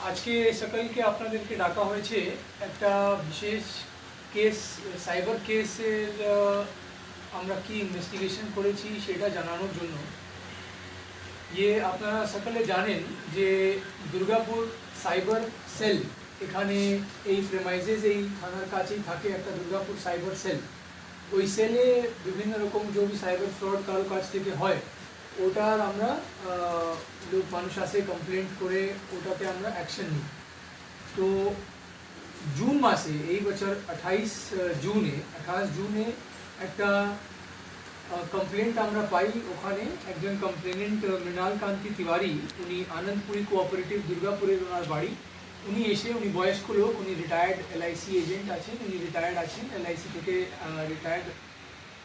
আজকে সকলকে আপনাদেরকে ডাকা হয়েছে একটা বিশেষ কেস, সাইবার কেসের আমরা কি ইনভেস্টিগেশন করেছি সেটা জানানোর জন্য। আপনারা সকলে জানেন যে দুর্গাপুর সাইবার সেল, এখানে এই প্রেমাইজেস এই থানার কাছেই থাকে একটা দুর্গাপুর সাইবার সেল। ওই সেলে বিভিন্ন রকম যে সাইবার ফ্রড কারোর কাছ থেকে হয় ওটার আমরা লোক মানুষ আসে কমপ্লেন্ট করে ওটাতে আমরা অ্যাকশন নিই। তো জুন মাসে এই বছর 28 জুনে একটা কমপ্লেন্ট আমরা পাই। ওখানে একজন কমপ্লেনেন্ট মৃণাল কান্তি তিওয়ারি, উনি আনন্দপুরি কোঅপারেটিভ দুর্গাপুরের ওনার বাড়ি। উনি এসে, উনি বয়স্ক লোক, উনি রিটায়ার্ড LIC এজেন্ট আছেন, উনি রিটায়ার্ড আছেন LIC থেকে রিটায়ার্ড।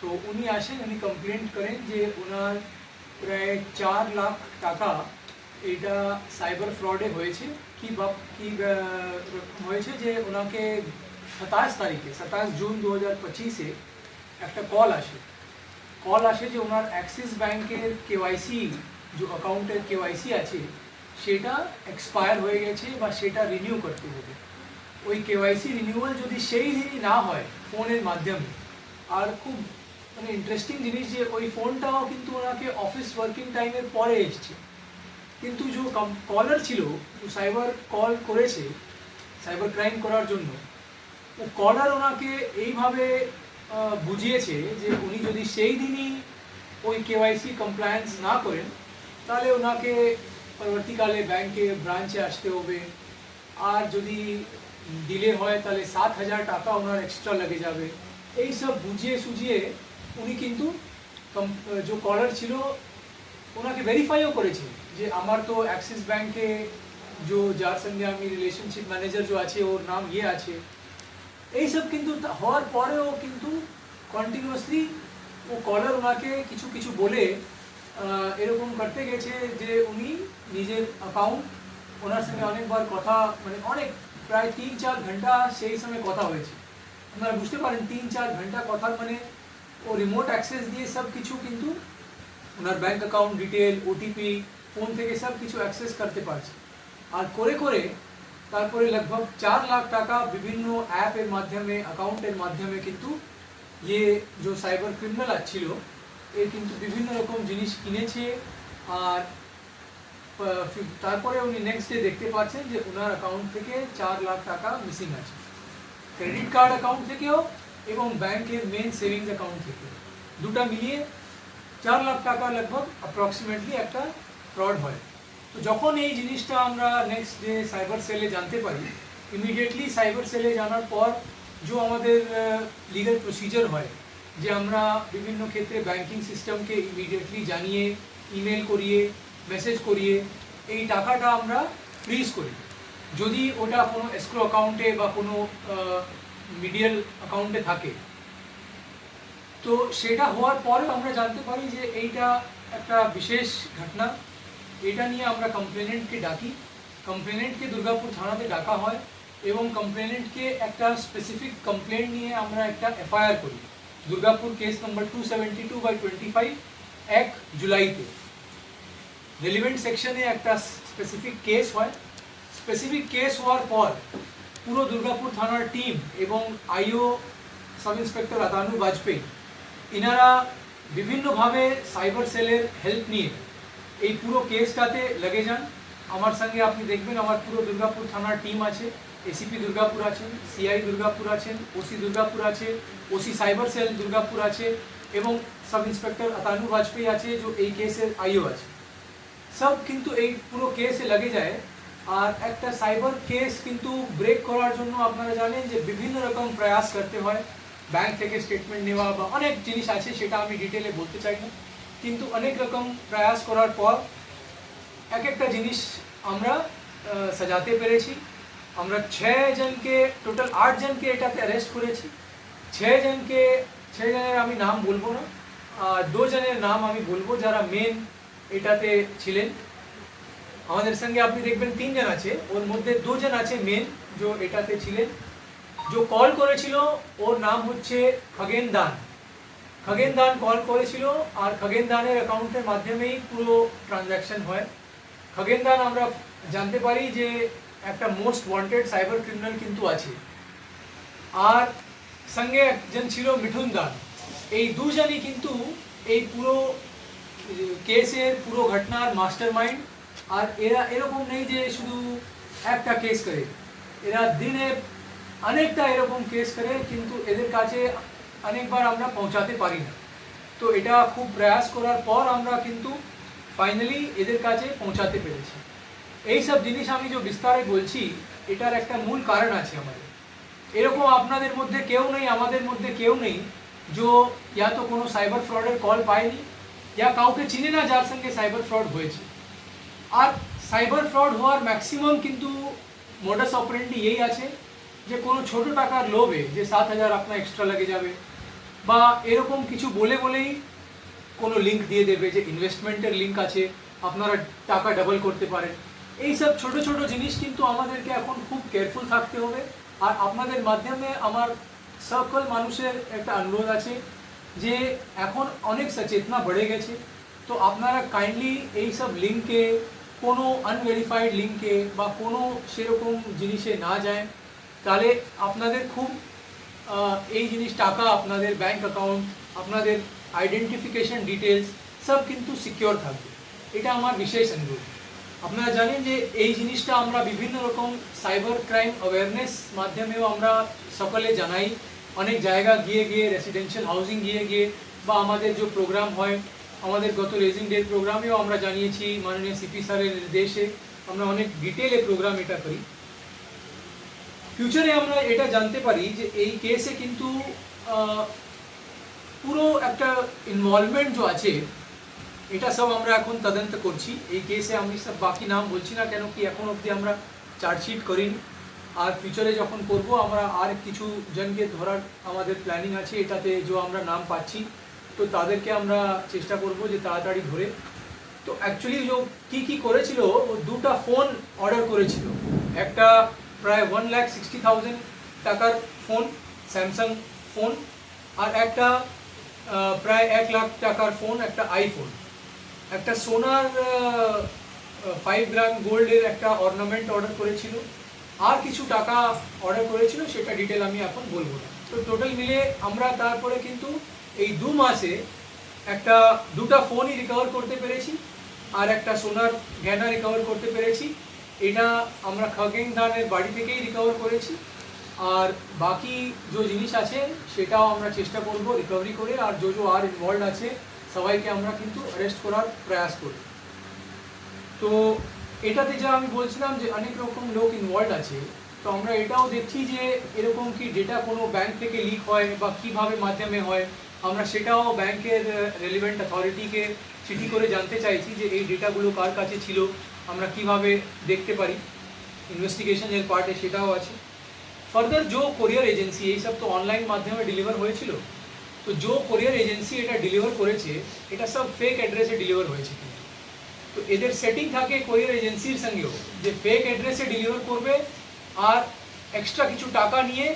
তো উনি আসেন, উনি কমপ্লেন্ট করেন যে ওনার প্রায় 4 লাখ টাকা এটা সাইবার ফ্রডে হয়েছে। কি হয়েছে যে ওনাকে 27 জুন 2025 একটা কল আসে যে ওনার অ্যাক্সিস ব্যাংকের KYC, যে অ্যাকাউন্টের KYC আছে সেটা এক্সপায়ার হয়ে গেছে বা সেটা রিনিউ করতে হবে। ওই KYC রিনিউয়াল যদি সেই দিনই না হয় ফোনের মাধ্যমে, আর খুব মানে ইন্টারেস্টিং জিনিস যে ওই ফোনটাও কিন্তু ওনাকে অফিস ওয়ার্কিং টাইমের পরে এসছে, কিন্তু যে কলার ছিল, সাইবার কল করেছে সাইবার ক্রাইম করার জন্য, ও কলার ওনাকে এইভাবে বুঝিয়েছে যে উনি যদি সেই দিনই ওই KYC কমপ্লায়েন্স না করেন তাহলে ওনাকে পরবর্তীকালে ব্যাংকে ব্রাঞ্চে আসতে হবে, আর যদি ডিলে হয় তাহলে 7,000 টাকা ওনার এক্সট্রা লেগে যাবে। এই সব বুঝিয়ে সুঝিয়ে উনি কিন্তু যে কলার ছিল ওনাকে ভেরিফাইও করেছে যে আমার তো অ্যাক্সিস ব্যাংকে যার সঙ্গে আমি রিলেশনশিপ ম্যানেজার আছে ওর নাম আছে। এইসব কিন্তু হওয়ার পরেও কিন্তু কন্টিনিউয়াসলি ও কলার ওনাকে কিছু কিছু বলে এরকম করতে গেছে যে উনি নিজের অ্যাকাউন্ট, ওনার সঙ্গে অনেকবার কথা, মানে অনেক প্রায় 3-4 ঘন্টা সেই সময় কথা হয়েছে। আপনারা বুঝতে পারেন 3-4 ঘন্টা কথার মানে ও রিমোট অ্যাক্সেস দিয়ে সব কিছু কিন্তু ওনার bank account detail, OTP phone থেকে সব কিছু অ্যাক্সেস করতে পারছে। আর করে করে তারপরে লগভগ 4 লাখ টাকা বিভিন্ন অ্যাপের মাধ্যমে, অ্যাকাউন্টের মাধ্যমে কিন্তু যে সাইবার ক্রিমিনাল ছিল এ কিন্তু বিভিন্ন রকম জিনিস কিনেছে। আর তারপরে উনি নেক্সট ডে দেখতে পাচ্ছেন যে ওনার অ্যাকাউন্ট থেকে 4 লাখ টাকা মিসিং আছে, ক্রেডিট কার্ড অ্যাকাউন্ট থেকেও এবং ব্যাংকের মেন সেভিংস অ্যাকাউন্ট থেকে, দুটা মিলিয়ে 4 লাখ টাকা লগভগ অ্যাপ্রক্সিমেটলি একটা ফ্রড হয়। তো যখন এই জিনিসটা আমরা নেক্সট ডে সাইবার সেলে জানতে পারি, ইমিডিয়েটলি সাইবার সেলে জানার পর যে আমাদের লিগাল প্রসিজার হয় যে আমরা বিভিন্ন ক্ষেত্রে ব্যাংকিং সিস্টেমকে ইমিডিয়েটলি জানিয়ে, ইমেল করিয়ে, মেসেজ করিয়ে এই টাকাটা আমরা ফ্রিজ করি, যদি ওটা কোনো এসক্রো অ্যাকাউন্টে বা কোনো মিডিয়াল অ্যাকাউন্টে থাকে। তো সেটা হওয়ার পরে আমরা জানতে পারি যে এইটা একটা বিশেষ ঘটনা। এটা নিয়ে আমরা কমপ্লেনেন্টকে ডাকি, কমপ্লেনেন্টকে দুর্গাপুর থানাতে ডাকা হয় এবং কমপ্লেনেন্টকে একটা স্পেসিফিক কমপ্লেন্ট নিয়ে আমরা একটা FIR করি দুর্গাপুর কেস নম্বর 272/25 1 জুলাইতে। রেলিভেন্ট সেকশনে একটা স্পেসিফিক কেস হয়। স্পেসিফিক কেস হওয়ার পর পুরো দুর্গাপুর থানার টিম এবং IO সাব ইন্সপেক্টর আতানু বাজপেয়ী, ইনারা বিভিন্নভাবে সাইবার সেলের হেল্প নিয়ে এই পুরো কেসটাতে লেগে যান। আমার সঙ্গে আপনি দেখবেন আমার পুরো দুর্গাপুর থানার টিম আছে, ACP দুর্গাপুর আছেন, CI দুর্গাপুর আছেন, OC দুর্গাপুর আছে, OC সাইবার সেল দুর্গাপুর আছে এবং সাব ইন্সপেক্টর আতানু বাজপেয়ী আছে, যে এই কেসের IO আছে। সব কিন্তু এই পুরো কেসে লেগে যায়। আর একটা সাইবার কেস কিন্তু ব্রেক করার জন্য আপনারা জানেন যে বিভিন্ন রকম প্রয়াস করতে হয়, ব্যাংক থেকে স্টেটমেন্ট নেওয়া বা অনেক জিনিস আছে, সেটা আমি ডিটেলে বলতে চাই না, কিন্তু অনেক রকম প্রয়াস করার পর একটা জিনিস আমরা সাজাতে পেরেছি। আমরা 6 জনকে, টোটাল 8 জনকে এটাতে অ্যারেস্ট করেছি। 6 জনের আমি নাম বলবো না, 2 জনের নাম আমি বলবো যারা মেন এটাতে ছিলেন। আমাদের সঙ্গে আপনি দেখবেন 3 জন আছে, ওর মধ্যে 2 জন আছে মেন যে এটাতে ছিলেন। যে কল করেছিল ওর নাম হচ্ছে খগেন দান। খগেন দান কল করেছিল, আর খগেন দানের অ্যাকাউন্টের মাধ্যমেই পুরো ট্রানজ্যাকশন হয়। খগেন দান আমরা জানতে পারি যে একটা মোস্ট ওয়ান্টেড সাইবার ক্রিমিনাল কিন্তু আছে, আর সঙ্গে একজন ছিল মিঠুন দান। এই দুজনই কিন্তু এই পুরো কেসের পুরো ঘটনার মাস্টার মাইন্ড। আর এরা এরকম নেই যে শুধু একটা কেস করে, এরা দিনে অনেকটা এরকম কেস করে, কিন্তু এদের কাছে অনেকবার আমরা পৌঁছাতে পারি না। তো এটা খুব প্রয়াস করার পর আমরা কিন্তু ফাইনালি এদের কাছে পৌঁছাতে পেরেছি। এই সব জিনিস আমি যে বিস্তারে বলছি, এটার একটা মূল কারণ আছে আমাদের। এরকম আপনাদের মধ্যে কেউ নেই, আমাদের মধ্যে কেউ নেই जो या तो কোনো সাইবার ফ্রডের কল পায়নি, या কাউকে চিনে না যার সঙ্গে সাইবার ফ্রড হয়েছে। আর সাইবার ফ্রড হওয়ার ম্যাক্সিমাম কিন্তু মোডাস অপারেন্ডি এই আছে যে কোনো ছোট টাকার লোভে যে 7,000 আপনার এক্সট্রা লেগে যাবে, বা এরকম কিছু বলে বলেই কোনো লিঙ্ক দিয়ে দেবে যে ইনভেস্টমেন্টের লিঙ্ক আছে, আপনারা টাকা ডাবল করতে পারেন। এই সব ছোট ছোট জিনিস কিন্তু আমাদেরকে এখন খুব কেয়ারফুল থাকতে হবে। আর আপনাদের মাধ্যমে আমার সকল মানুষের একটা অনুরোধ আছে যে এখন অনেক সচেতনা বেড়ে গেছে, তো আপনারা কাইন্ডলি এই সব লিঙ্কে, কোনো আনভেরিফাইড লিঙ্কে বা কোনো সেরকম জিনিসে না যায়, তাহলে আপনাদের খুব এই জিনিস টাকা, আপনাদের ব্যাংক অ্যাকাউন্ট, আপনাদের আইডেন্টিফিকেশন ডিটেলস সব কিন্তু সিকিওর থাকবে। এটা আমার বিশেষ অনুরোধ। আপনারা জানেন যে এই জিনিসটা আমরা বিভিন্ন রকম সাইবার ক্রাইম অ্যাওয়ারনেস মাধ্যমেও আমরা সকলে জানাই, অনেক জায়গা গিয়ে গিয়ে, রেসিডেন্সিয়াল হাউজিং গিয়ে গিয়ে, বা আমাদের যে প্রোগ্রাম হয়, আমাদের গত রেজিং ডে প্রোগ্রামেও আমরা জানিয়েছি, মাননীয় সিপি স্যারের নির্দেশে আমরা অনেক ডিটেলে প্রোগ্রাম এটা করি। ফিউচারে আমরা এটা জানতে পারি যে এই কেসে কিন্তু পুরো একটা ইনভলভমেন্ট যে আছে, এটা সব আমরা এখন তদন্ত করছি। এই কেসে আমি সব বাকি নাম বলছি না, কেন কি এখন অবধি আমরা চার্জশিট করিনি। আর ফিউচারে যখন করব আমরা আর কিছু জনকে ধরার আমাদের প্ল্যানিং আছে এটাতে, যে আমরা নাম পাচ্ছি, তো তাদেরকে আমরা চেষ্টা করব যে তাড়াতাড়ি ধরে। তো অ্যাকচুয়ালি যে কী করেছিল, ও দুটা ফোন অর্ডার করেছিল। একটা প্রায় 1,60,000 টাকার ফোন, স্যামসাং ফোন, আর একটা প্রায় 1 লাখ টাকার ফোন, একটা আইফোন। একটা সোনার 5 গ্রাম গোল্ডের একটা অর্নামেন্ট অর্ডার করেছিল, আর কিছু টাকা অর্ডার করেছিল, সেটা ডিটেল আমি এখন বলবো না। তো টোটাল মিলে আমরা তারপরে কিন্তু এই 2 মাসে দুটা ফোনই রিকভার করতে পেরেছি, আর একটা সোনার গয়না রিকভার করতে পেরেছি। এটা আমরা খগেন দানের বাড়ি থেকেই রিকভার করেছি। আর বাকি যে জিনিস আছে সেটাও আমরা চেষ্টা করব রিকভারি করে, আর যে আর ইনভলভ আছে সবাইকে আমরা কিন্তু অ্যারেস্ট করার প্রয়াস করি। তো এটাতে যা আমি বলছিলাম যে অনেক রকম লোক ইনভলভ আছে, তো আমরা এটাও দেখছি যে এরকম কি ডেটা কোনো ব্যাংক থেকে লিক হয় বা কীভাবে মাধ্যমে হয়, আমরা সেটাও ব্যাংকের রেলিভেন্ট অথরিটিকে চিঠি করে জানতে চাইছি যে এই ডেটাগুলো কার কাছে ছিল, আমরা কিভাবে দেখতে পারি। ইনভেস্টিগেশনের পার্টে সেটাও আছে। ফার্দার যে কোরিয়ার এজেন্সি, এই সব তো অনলাইন মাধ্যমে ডেলিভার হয়েছিল, তো যে কোরিয়ার এজেন্সি এটা ডেলিভার করেছে, এটা সব ফেক অ্যাড্রেসে ডেলিভার হয়েছে। তো এদের সেটিং থাকে কোরিয়ার এজেন্সির সঙ্গেও যে ফেক অ্যাড্রেসে ডেলিভার করবে, আর এক্সট্রা কিছু টাকা নিয়ে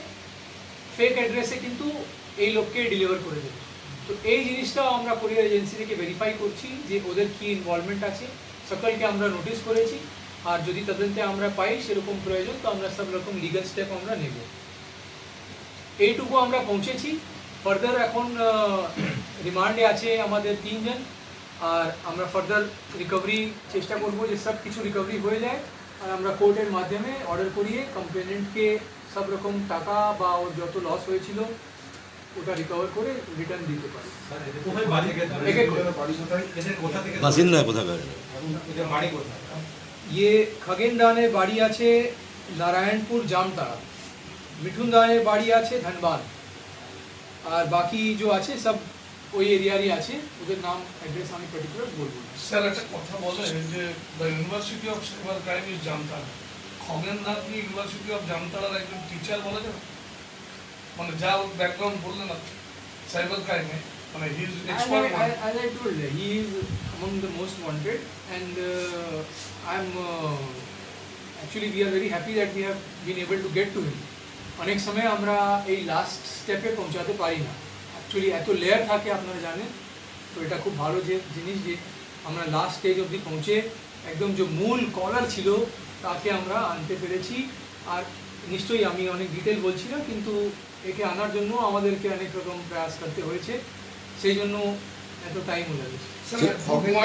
ফেক অ্যাড্রেসে কিন্তু এই লোককে ডেলিভার করে দেবে। তো এই জিনিসটাও আমরা কোরিয়ার এজেন্সি থেকে ভেরিফাই করছি যে ওদের কী ইনভলভমেন্ট আছে। সকলকে আমরা নোটিস করেছি, আর যদি তদন্তে আমরা পাই সেরকম প্রয়োজন, তো আমরা সব রকম লিগাল স্টেপ আমরা নেব। এইটুকু আমরা পৌঁছেছি। ফার্দার এখন রিমান্ডে আছে আমাদের 3 জন, আর আমরা ফার্দার রিকভারি চেষ্টা করব যে সব কিছু রিকভারি হয়ে যায়, আর আমরা কোর্টের মাধ্যমে অর্ডার করিয়ে কমপ্লেনেন্টকে সব রকম টাকা বা ওর যত লস হয়েছিল ওটা রিকভার করে রিটার্ন দিতে পারি। বাসিন্দা কোথাকার? ये खगेन दाনের বাড়ি আছে নারায়ণপুর জামতাড়া, মিঠুন দানের বাড়ি আছে ধনবাদ, আর বাকি যে আছে সব ওই এরিয়ারই আছে। ওদের নাম অ্যাড্রেস আমি পার্টিকুলার বলবো না। স্যার একটা কথা বলেন যে the university of cyber crime is Jamtara, Khagen Nath কি ইউনিভার্সিটি অফ জামতাড়ার একজন টিচার বলা যাবে? মানে যা ব্যাকগ্রাউন্ড বললেন না সাইবার ক্রাইমে, মানে he is expert. As I told you, he is among the most wanted, and I'm actually we are very happy that we have been able to get to him. অনেক সময় আমরা এই last স্টেপে পৌঁছাতে পারি না, অ্যাকচুয়ালি এত layer থাকে আপনারা জানেন। তো এটা খুব ভালো যে জিনিস যে আমরা লাস্ট স্টেজ অবধি পৌঁছে একদম যে মূল কলার ছিল তাকে আমরা আনতে পেরেছি। আর নিশ্চয়ই আমি অনেক ডিটেল বলছি না, কিন্তু একে আনার জন্য আমাদেরকে অনেক রকম প্রয়াস করতে হয়েছে, সেই জন্য এত টাইমও লেগেছে। খগেন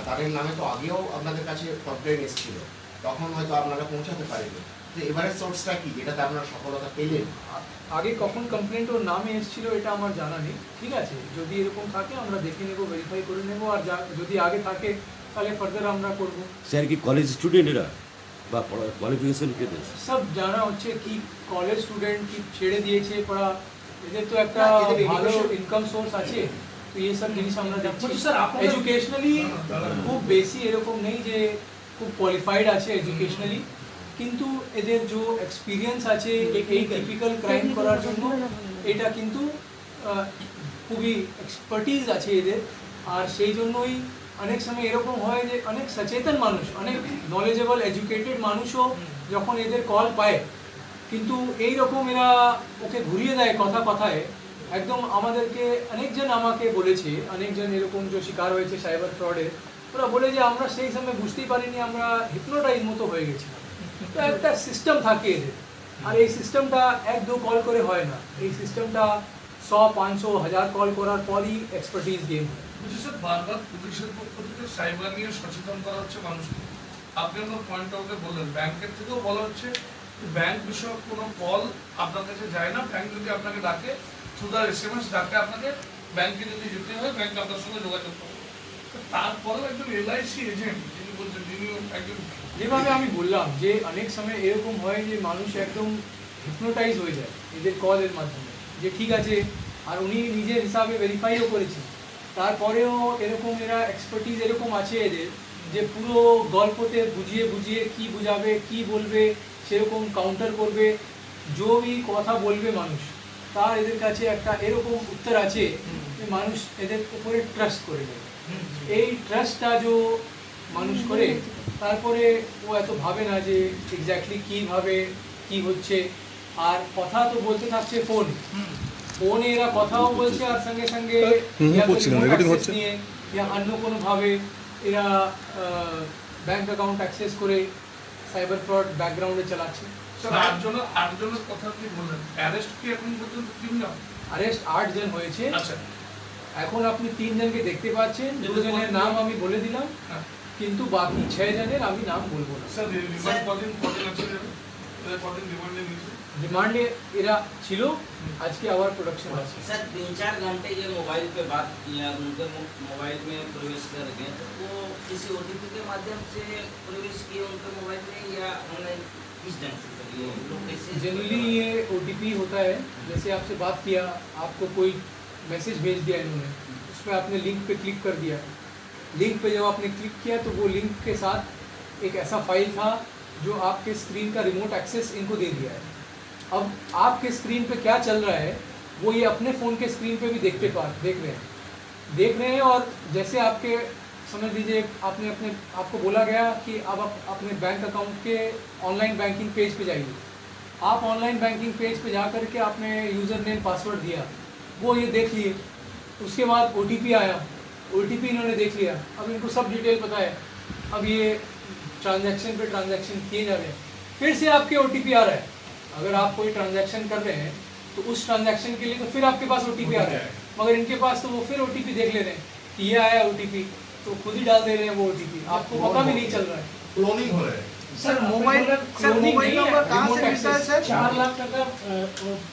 তাদের নামে তো আগেও আপনাদের কাছে কমপ্লেন এসেছিল, তখন হয়তো আপনারা পৌঁছাতে পারেনি। তো এবারের সোর্সটা কি যেটাতে আপনারা সফলতা পেলেন? আগে কখন কমপ্লেন্ট ওর নামে এসেছিল এটা আমার জানা নেই, ঠিক আছে? যদি এরকম থাকে আমরা দেখে নেব, ভেরিফাই করে নেব, আর যদি আগে থাকে তাহলে ফার্দার আমরা করব। স্যার কি কলেজ স্টুডেন্ট এরা বা কোয়ালিফিকেশন কে দেশ? সব জানা হচ্ছে কি কলেজ স্টুডেন্ট কি ছেড়ে দিয়েছে পড়া, এদের তো একটা ভালো ইনকাম সোর্স আছে, তো এই সব জিনিস আমরা দেখছি। এডুকেশনালি খুব বেশি এরকম নেই যে খুব কোয়ালিফাইড আছে এডুকেশনালি, কিন্তু এদের যে এক্সপিরিয়েন্স আছে এই টিপিক্যাল ক্রাইম করার জন্য, এটা কিন্তু খুবই এক্সপার্টিজ আছে এদের। আর সেই জন্যই অনেক সময় এরকম হয় যে অনেক সচেতন মানুষ, অনেক নলেজেবল এডুকেটেড মানুষও যখন এদের কল পায়, কিন্তু এই রকম এরা ওকে ঘুরিয়ে দেয় কথা কথায় একদম। আমাদেরকে অনেকজন আমাকে বলেছে, অনেকজন এরকম যে শিকার হয়েছে সাইবার ফ্রডের, ওরা বলে যে আমরা সেই সময় বুঝতেই পারিনি, আমরা হিপনোটাইজ মতো হয়ে গেছি। তো একটা সিস্টেম থাকে এদের, আর এই সিস্টেমটা 1-2 কল করে হয় না, এই সিস্টেমটা 100, 500, 1000 কল করার পরই এক্সপার্টিজ গেম হয়। স্যার বারবার পুলিশের পক্ষ থেকে সাইবার নিয়ে সচেতন করা হচ্ছে মানুষকে। আপনি আপনার পয়েন্ট আউটে বললেন, ব্যাংকের থেকেও বলা হচ্ছে ব্যাংক বিষয়ক কোনো কল আপনার কাছে যায় না, ব্যাংক যদি আপনাকে ডাকে থ্রু দ্য SMS ডাকে আপনাকে, ব্যাংকে যদি যেতে হয় ব্যাংক আপনার সঙ্গে যোগাযোগ করবে। তারপরেও একজন LIC এজেন্ট যিনি বলছেন, যিনি একজন, যেভাবে আমি বললাম যে অনেক সময় এরকম হয় যে মানুষ একদম হিপনোটাইজ হয়ে যায় এদের কলের মাধ্যমে, যে ঠিক আছে, আর উনি নিজের হিসাবে ভেরিফাইও করেছেন, তারপরেও এরকম এরা এক্সপার্টিজ এরকম আছে এদের যে পুরো গল্পতে বুঝিয়ে বুঝিয়ে কি বুঝাবে, কি বলবে, সেরকম কাউন্টার করবে, জোই কথা বলবে মানুষ, তার এদের কাছে একটা এরকম উত্তর আছে যে মানুষ এদের উপরে ট্রাস্ট করে নেবে। এই ট্রাস্টটা যে মানুষ করে, তারপরে ও এত ভাবে না যে এক্স্যাক্টলি কীভাবে কি হচ্ছে, আর কথা তো বলতে থাকছে ফোনে এরা কথাও বলছে, আর সঙ্গে সঙ্গে নিয়ে ইয়া অন্য কোনোভাবে এরা ব্যাংক অ্যাকাউন্ট অ্যাক্সেস করে সাইবার ফ্রড ব্যাকগ্রাউন্ডে চালাচ্ছে। স্যার আটজনের কথা আপনি বললেন, অ্যারেস্ট কি এখন পর্যন্ত 3 জন? অ্যারেস্ট 8 জন হয়েছে। আচ্ছা, এখন আপনি 3 জনকে দেখতে পাচ্ছেন, 2 জনের নাম আমি বলে দিলাম, হ্যাঁ। কিন্তু বাকি 6 জনের আমি নাম বলবো না। স্যার রিমান্ড কদিন আছে, কদিন রিমান্ডে নিয়েছে? रिमांड एरा छिलो आज की आवर प्रोडक्शन है सर 3-4 घंटे ये मोबाइल पे बात किया, उनके मोबाइल में प्रवेश कर गए, तो वो किसी ओटीपी के माध्यम से प्रवेश किए उनके मोबाइल में, या ऑनलाइन किस ढंग से करिए लोग कैसे? जनरली ये ओटीपी होता है, जैसे आपसे बात किया, आपको कोई मैसेज भेज दिया इन्होंने, उसमें आपने लिंक पे क्लिक कर दिया, लिंक पे जब आपने क्लिक किया तो वो लिंक के साथ एक ऐसा फाइल था जो आपके स्क्रीन का रिमोट एक्सेस इनको दे दिया है। अब आपके स्क्रीन पे क्या चल रहा है वो ये अपने फ़ोन के स्क्रीन पे भी देख रहे हैं। और जैसे आपके समझ लीजिए आपको बोला गया कि अब आप अपने बैंक अकाउंट के ऑनलाइन बैंकिंग पेज पे जाइए, आप ऑनलाइन बैंकिंग पेज पे जा कर के आपने यूज़र नेम पासवर्ड दिया, वो ये देख लिए, उसके बाद OTP आया, OTP इन्होंने देख लिया, अब इनको सब डिटेल पता है, अब ये ट्रांजैक्शन पे ट्रांजैक्शन किए जा रहे हैं, फिर से आपके OTP आ रहा है। अगर आप कोई ट्रांजैक्शन कर रहे हैं तो उस ट्रांजैक्शन के लिए तो फिर आपके पास OTP आ रहा है, मगर इनके पास तो वो फिर OTP देख ले रहे हैं कि ये आया OTP, तो खुद ही डाल दे रहे हैं वो OTP, आपको पता भी नहीं चल रहा है। क्लोनिंग हो रहा है सर मोबाइल नंबर कहाँ से मिलता है सर? 4 লাখ টাকা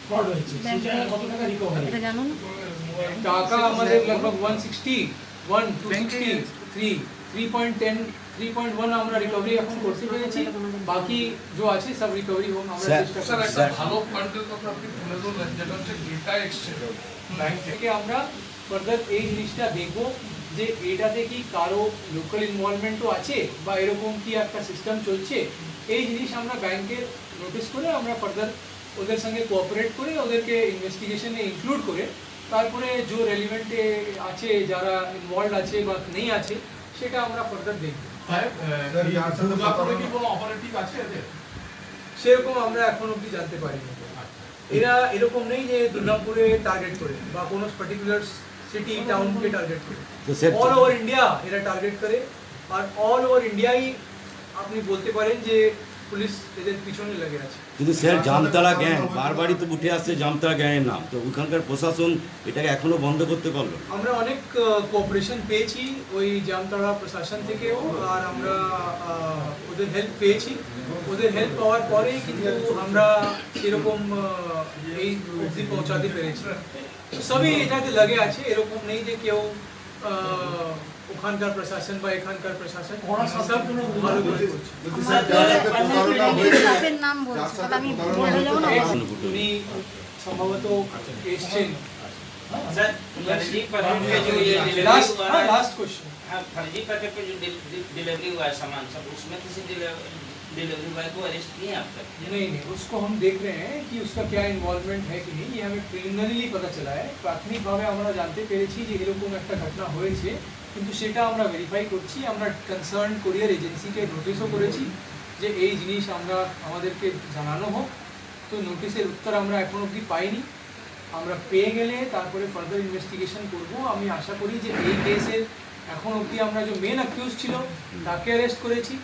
ফ্রড হয়েছে, সেটা কত টাকা রিকভারি? এটা জানো না? टाका हमारे लगभग 161, 263, 3.1 আমরা রিকভারি এখন করতে পেরেছি, বাকি जो আছে সব রিকভারি হোক আমরা চেষ্টা স্যার করছি। একটা ভালো পয়েন্টের কথা আপনি তুলে ধরলেন, যেটা হচ্ছে ডেটা এক্সচেঞ্জ ব্যাংক থেকে। থেকে আমরা ফার্দার এই জিনিসটা দেখব যে এটাতে কি কারো লোকাল ইনভলভমেন্টও আছে বা এরকম কি একটা সিস্টেম চলছে, এই জিনিস আমরা ব্যাংকের নোটিস করে আমরা ফার্দার ওদের সঙ্গে কোঅপারেট করে ওদেরকে ইনভেস্টিগেশনে ইনক্লুড করে তারপরে যে রেলিভেন্টে আছে যারা ইনভলভ আছে বা নেই আছে সেটা আমরা ফার্দার দেখব। সেরকম আমরা এখন অবধি জানতে পারিনি। এরা এরকম নেই যে দুর্গাপুরে টার্গেট করে বা কোনো পার্টিকুলার সিটি টাউনকে টার্গেট করে, তো স্যার অল ওভার ইন্ডিয়া এরা টার্গেট করে আর অল ওভার ইন্ডিয়াই আপনি বলতে পারেন যে পুলিশ এদের পিছনে লেগে আছে। কিন্তু স্যার জামতারা গ্যাং বারবারই তো উঠে আসছে জামতারা গ্যাংয়ের নাম, তো ওইখানকার প্রশাসন এটাকে এখনো বন্ধ করতে পারলো না। আমরা অনেক কোঅপারেশন পেয়েছি ওই জামতাড়া প্রশাসন থেকেও, আর আমরা ওদের হেল্প পেয়েছি। ওদের হেল্প পাওয়ার পরেই কিন্তু আমরা সেরকম এই অবধি পৌঁছাতে পেরেছি। তো সবই এটাতে লাগে আছে, এরকম নেই যে কেউ ওখানকার প্রশাসন বা এখানকার প্রশাসন ওরা সব সব ভালো করে করছে। স্টাফের নাম বলছি, তাহলে আমি বলে যাবো না। উনি সম্ভবত এসছেন। सर फर्जी पते पे जो ये डिलीवरी हुआ है, लास्ट क्वेश्चन। हाँ, फर्जी पते पे जो डिलीवरी हुआ है सामान सब, उसमें किसी डिलीवरी बॉय को अरेस्ट किए आप तक? नहीं, उसको हम देख रहे हैं कि उसका क्या इन्वॉल्वमेंट है कि नहीं, ये हमें प्रिलिमिनारिली पता चला है। প্রাথমিকভাবে আমরা জানতে পেরেছি যে এরকম একটা ঘটনা হয়েছে, কিন্তু সেটা আমরা ভেরিফাই করছি। আমরা কনসার্ন কুরিয়ার এজেন্সিকে নোটিশও করেছি যে এই জিনিস আমরা আমাদেরকে জানানো হোক। তো নোটিশের উত্তর আমরা এখন অবধি পাইনি। আমরা পেয়ে গেলে তারপরে ফার্দার ইনভেস্টিগেশন করব। আমি আশা করি যে এই কেসের এখন অবধি আমরা যে মেন অ্যাকিউজ ছিল তাকে অ্যারেস্ট করেছি।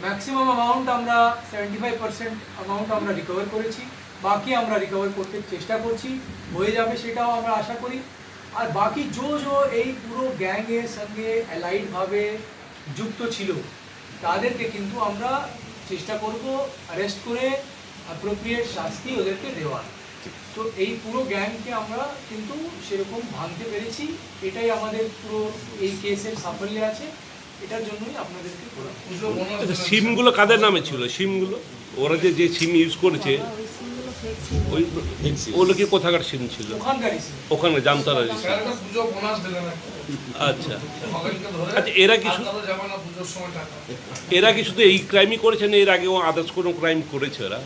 ম্যাক্সিমাম অ্যামাউন্ট আমরা 75% অ্যামাউন্ট আমরা রিকভার করেছি, বাকি আমরা রিকভার করতে চেষ্টা করছি, হয়ে যাবে সেটাও আমরা আশা করি। আর বাকি जो এই পুরো গ্যাংয়ের সঙ্গে অ্যালাইডভাবে যুক্ত ছিল তাদেরকে কিন্তু আমরা চেষ্টা করব অ্যারেস্ট করে অ্যাপ্রোপ্রিয়েট শাস্তি ওদেরকে দেওয়ার। তো এই পুরো গ্যাংকে আমরা কিন্তু সেরকম ভাঙতে পেরেছি, এটাই আমাদের পুরো এই কেসের সাফল্য আছে। এটার জন্যই আপনাদেরকে বলা। পুজো বোনাস আচ্ছা, সিমগুলো কাদের নামে ছিল? সিমগুলো ওরা যে সিম ইউজ করেছে ওই সিমগুলো ফেক ছিল। ওই ওগুলো কি কোথাকার সিম ছিল? ওখানকারই ছিল। ওখানে জামতারা। স্যারকে পুজো বোনাস দিলেন একটা। আচ্ছা খগেনকে ধরে আচ্ছা, এরা কি আর শু- কারো যাবে না পুজোর সময় টাকা। এরা কি শুধু এই ক্রাইমই করেছে না এর আগেও আদার্স কোনো ক্রাইম করেছে ওরা?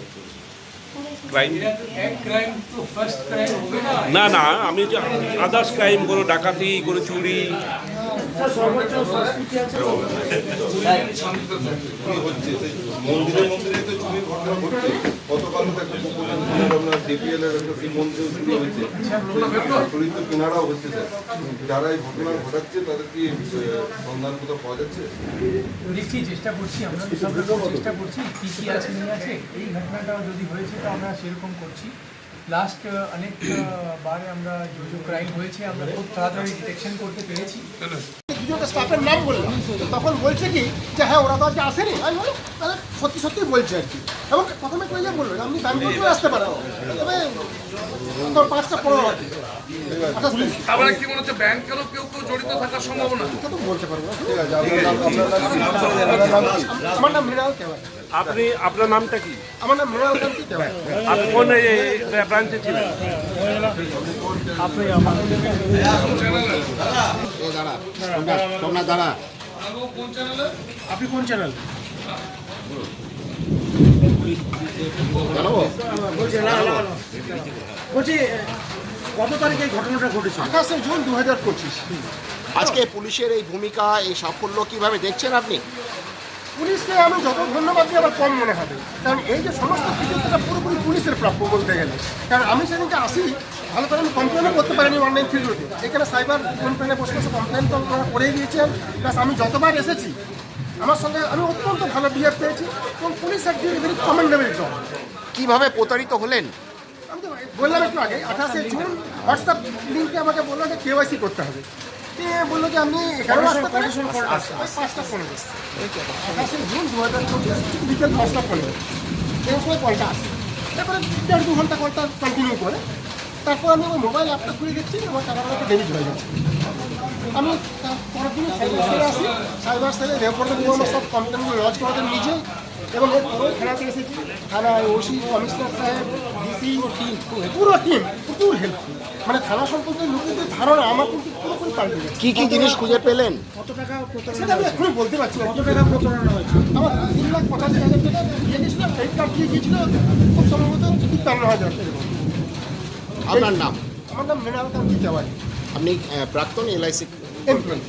ক্রাইম এরা তো এক ক্রাইম তো ফার্স্ট ক্রাইম হবে না। না আমি যে আদার্স ক্রাইম কোনো ডাকাতি কোনো চুরি সর্বোচ্চ শাস্তি কি আছে? শান্তিতে থাকে। কি হচ্ছে সেই মন্দিরে মন্দিরে তো চুরির ঘটনা ঘটছে। গতকাল তো একটা আপনার ডিপিএল এর একটা শিব মন্দিরে চুরি হয়েছে, চুরি তো কিনারাও হচ্ছে স্যার। যারা এই ঘটনা ঘটাচ্ছে তাদের কি সন্ধান কোথাও পাওয়া যাচ্ছে? দেখছি, চেষ্টা করছি, আমরা তো সব রকম চেষ্টা করছি কী কী আছে নেই আছে। এই ঘটনাটা যদি হয়েছে তো আমরা সেরকম করছি। লাস্ট অনেক বারে আমরা যে ক্রাইম হয়েছে আমরা খুব তাড়াতাড়ি ডিটেকশন করতে পেরেছি। দুজনটা স্টাফের নাম বললাম, তখন বলছে কি যে হ্যাঁ ওরা তো আজকে আসেনি। আমি বলি তাহলে সত্যি সত্যি বলছে আর কি। এবং প্রথমে কইলে বললো আপনি ব্যাংককেও আসতে পারেন, তবে তোর 5টা-15 আছে। তারপরে কি মনে হচ্ছে ব্যাংকেরও কেউ কেউ জড়িত থাকার সম্ভাবনা? এটা তো বলতে পারবো না। ঠিক আছে, আপনার নাম কি? আমার নাম মৃণাল তেওয়ার। আপনি আপনার নামটা কি? আমার নাম মৃণাল কান্তি তেওয়ার। আপনি কোন ব্রাঞ্চে ছিলেন? কোন চ্যানেলে? আপনি কোন চ্যানেল? বলছি বলছি কত তারিখে এই ঘটনাটা ঘটেছে? 28শে জুন 2025। আজকে পুলিশের এই ভূমিকা, এই সাফল্য কিভাবে দেখছেন আপনি? পুলিশকে আমি যত ধন্যবাদ দিই আমার কম মনে হবে, কারণ এই যে সমস্ত কিছু সেটা পুরোপুরি পুলিশের প্রাপ্য বলতে গেলে। কারণ আমি সেদিনকে আসি ভালো করে আমি কমপ্লেনও করতে পারিনি অনলাইন থ্রুতে। এখানে সাইবার কমপ্লেনে বসে বসে কমপ্লেন তো আপনারা করেই দিয়েছেন। প্লাস আমি যতবার এসেছি আমার সঙ্গে আমি অত্যন্ত ভালো বিহেভ পেয়েছি এবং পুলিশ একজন ভেরি কমেন্ডেবল জব। কিভাবে প্রতারিত হলেন? আমি তো বললাম একটু আগে 28শে জুন হোয়াটসঅ্যাপ লিঙ্কে আমাকে বললো যে KYC করতে হবে। বললো যে আপনি এখানেও আসতে পারেন। 5টা-15 28শে জুন 2025 বিকেল 5টা-15 এই সময় কলটা আসে। তারপরে 1.5-2 ঘন্টা কলটা কন্টিনিউ করে তারপর আমি আমার মোবাইল অ্যাপটা খুলে দেখছি আমার টাকাটা একটা ডেবিট হয়ে যাচ্ছে। আমি তার পরের দিনই সাইবার সেলে আসি। সাইবার সেলে রেপোর্টে নিয়ে আমার সব কমপ্লেনগুলো লজ করাতেন নিজে, এবং এর পরেও থানাতে এসেছি। থানায় ওসি, কমিশনার সাহেব, ডিসি, পুরো টিম প্রচুর হেল্পফুল। মানে থানা সম্পর্কে লোকেদের ধারণা আমার কিন্তু পুরোপুরি পাল্টে গেছে। কি কি জিনিস খুঁজে পেলেন? কত টাকা সেটা আমি এখনই বলতে পারছি না। কত টাকা প্রতারণা হয়েছে? আমার 3,85,000 টাকা দিয়ে গেছিল, ক্রেডিট কার্ড দিয়ে গিয়েছিল খুব সম্ভবত 53,000 টাকা। আপনার নাম? আমার নাম মৃণাল কান্তি তেওয়ার, আপনি প্রাক্তন LIC এমপ্লয়ি।